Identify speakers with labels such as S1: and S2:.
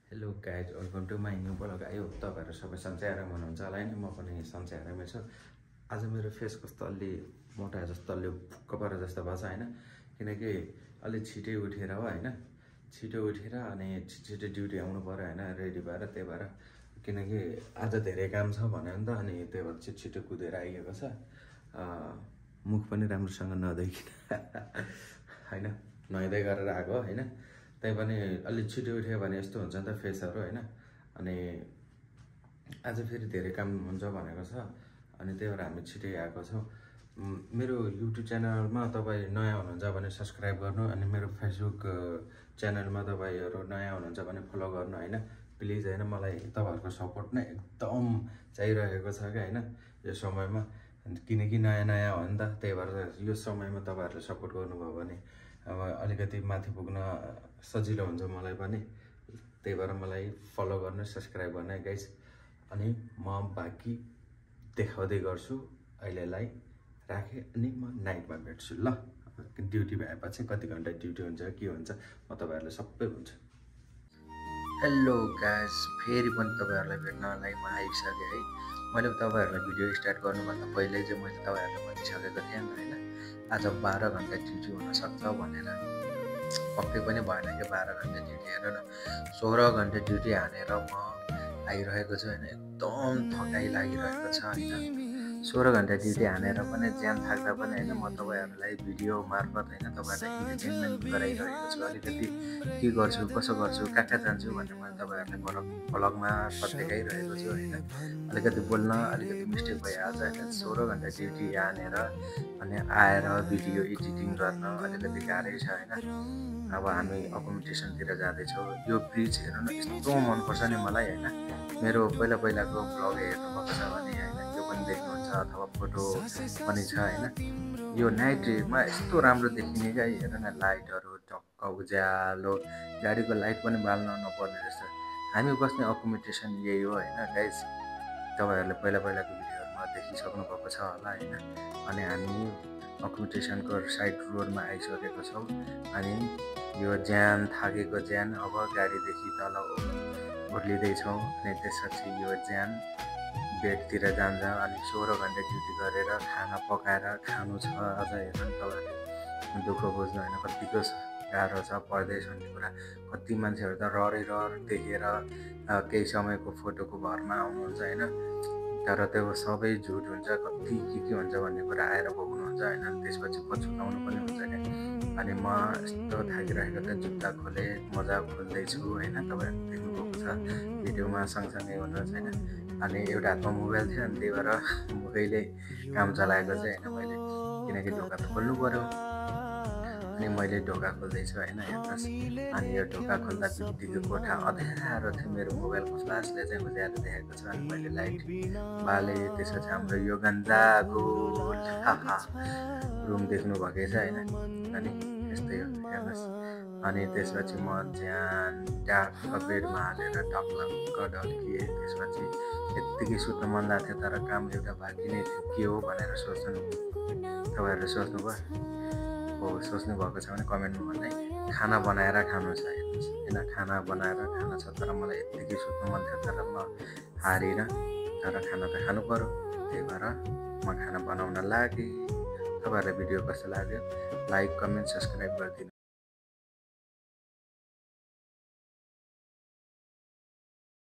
S1: Hello guys, welcome to my new blog. आयो तपाईँहरू सबै सन्चै आराम हुनुहुन्छ होला हैन। म पनि सन्चै आरामै छु। आज मेरो फेस कस्तो अलि मोटा जस्तो अलि फुक्क परे जस्तो भएको छ हैन, किनकि अलि छिटै उठेर हो हैन, छिटो उठेर अनि छिटो ड्युटी आउनु पर्यो हैन, रेडी भएर। त्यही भएर किनकि आज धेरै काम छ भन्यो नि त, अनि त्यही भएर छिटो कुदेर आइएको छ। मुख पनि राम्रोसँग नधोइकन हैन, नुहाइदै गरेर आएको हैन। त्यही पनि अलि छिटो उठ्यो भने यस्तो हुन्छ नि त फेसहरू हैन। अनि आज फेरि धेरै काम हुन्छ भनेको छ, अनि त्यही भएर हामी छिटै आएको छौँ। मेरो युट्युब च्यानलमा तपाईँ नयाँ हुनुहुन्छ भने सब्सक्राइब गर्नु, अनि मेरो फेसबुक च्यानलमा तपाईँहरू नयाँ हुनुहुन्छ भने फलो गर्नु हैन, प्लिज हैन। मलाई तपाईँहरूको सपोर्ट नै एकदम चाहिरहेको छ क्या हैन यो समयमा, किनकि नयाँ नयाँ हो नि त। त्यही भएर यो समयमा तपाईँहरूले सपोर्ट गर्नुभयो भने अब अलिकति माथि पुग्न सजिलो हुन्छ मलाई पनि। त्यही भएर मलाई फलो गर्नु, सब्सक्राइब गर्नु है गाइस। अनि म बाँकी देखाउँदै गर्छु। अहिलेलाई राखेँ, अनि म नाइटमा भेट्छु ल। ड्युटी भएपछि कति घन्टा ड्युटी हुन्छ के हुन्छ म तपाईँहरूलाई सबै भन्छु। हेलो गाइस, फेरि पनि तपाईँहरूलाई भेट्नलाई म आइसकेँ है। मैले तपाईँहरूलाई भिडियो स्टार्ट गर्नुभन्दा पहिल्यै चाहिँ मैले तपाईँहरूलाई भनिसकेको थिएँ नि होइन, आज 12 घन्टा ड्युटी हुनसक्छ भनेर। पक्कै पनि भएन कि 12 घन्टा ड्युटी। हेर न, 16 घन्टा ड्युटी हानेर म आइरहेको छु होइन। एकदम थकाइ लागिरहेको छ होइन। 16 घन्टा ड्युटी हानेर पनि ज्यान थाक्दा पनि होइन, म तपाईँहरूलाई भिडियो मार्फत होइन तपाईँहरूलाई इन्टरटेनमेन्ट गराइरहेको छु। अलिकति के गर्छु, कसो गर्छु, कहाँ जान्छु भनेर मैले तपाईँहरूलाई भ्लगमा देखाइरहेको छु होइन। अलिकति बोल्न अलिकति मिस्टेक भइहाल्छ होइन। 16 घन्टा ड्युटी हानेर अनि आएर भिडियो एडिटिङ गर्न अलिकति गाह्रै छ होइन। अब हामी अकोमोडेसनतिर जाँदैछौँ। यो ब्रिज हेर्नु न, यस्तो मनपर्छ नि मलाई होइन। मेरो पहिलाको भ्लग हेर्नुभएको छ भने होइन, यो पनि देख्नुहुन्छ, अथवा फोटो पनि छ होइन। यो नाइटमा यस्तो राम्रो देखिने क्या। हेर न, लाइटहरू टक्क उज्यालो, गाडीको लाइट पनि बाल्न नपर्ने रहेछ। हामी बस्ने अकोमोडेसन यही हो होइन गाइज। तपाईँहरूले पहिलाको भिडियोहरूमा देखिसक्नु भएको छ होला होइन। अनि हामी अकोमोडेसनको साइड रोडमा आइसकेको छौँ। अनि यो ज्यान थाकेको ज्यान अब गाडीदेखि तल ओर्लिँदैछौँ। अनि त्यसपछि यो ज्यान बेडतिर जान्छ। अनि 16 घन्टा ड्युटी गरेर खाना पकाएर खानु छ अझ। हेर्नु नि तपाईँहरूले दुःख बुझ्नु होइन, कतिको गाह्रो छ परदेश भन्ने कुरा। कति मान्छेहरू त रहर देखेर केही समयको फोटोको भरमा आउनुहुन्छ होइन, तर त्यो सबै झुट हुन्छ। कति के हुन्छ भन्ने कुरा आएर भोग्नुहुन्छ होइन। त्यसपछि पछुताउनु पनि हुन्छ क्या। अनि म यस्तो थाकिरहेको त जुत्ता खोले, मजा खोल्दैछु होइन। तपाईँहरू देख्नुभएको छ भिडियोमा, सँगसँगै हुनुहोस् होइन। अनि एउटा हातमा मोबाइल थियो, अनि त्यही भएर मुखैले काम चलाएको चाहिँ होइन मैले, किनकि ढोका त खोल्नु पऱ्यो। अनि मैले ढोका खोल्दैछु होइन, हेर्नुहोस्। अनि यो ढोका खोल्दा बित्तिकै कोठा अँध्यारो थियो, मेरो मोबाइलको फ्लासले चाहिँ उज्यालो देखाएको छ। अनि मैले लाइट बालेँ। त्यसपछि हाम्रो यो गन्जाको रुम देख्नु भएकै छ होइन। अनि यस्तै हो हेर्नुहोस्। अनि त्यसपछि म ज्यान ट्याक्क बेडमा हालेर टक्लक्क ढल्किएँ। त्यसपछि यत्तिकै सुत्न मन लाग्थ्यो, तर काम एउटा बाँकी नै थियो। के हो भनेर सोच्नु, तपाईँहरूले सोच्नुभयो हो? सोच्नु भएको छ भने कमेन्टमा भन्नु है। खाना बनाएर खानु छ हेर्नुहोस् होइन, खाना बनाएर खानु छ। तर मलाई यत्तिकै सुत्नु मन थियो, तर म हारिनँ। तर खाना त खानु पऱ्यो। त्यही भएर म खाना बनाउन लागेँ। तपाईँहरूलाई भिडियो कस्तो लाग्यो? लाइक, कमेन्ट, सब्सक्राइब गरिदिनु।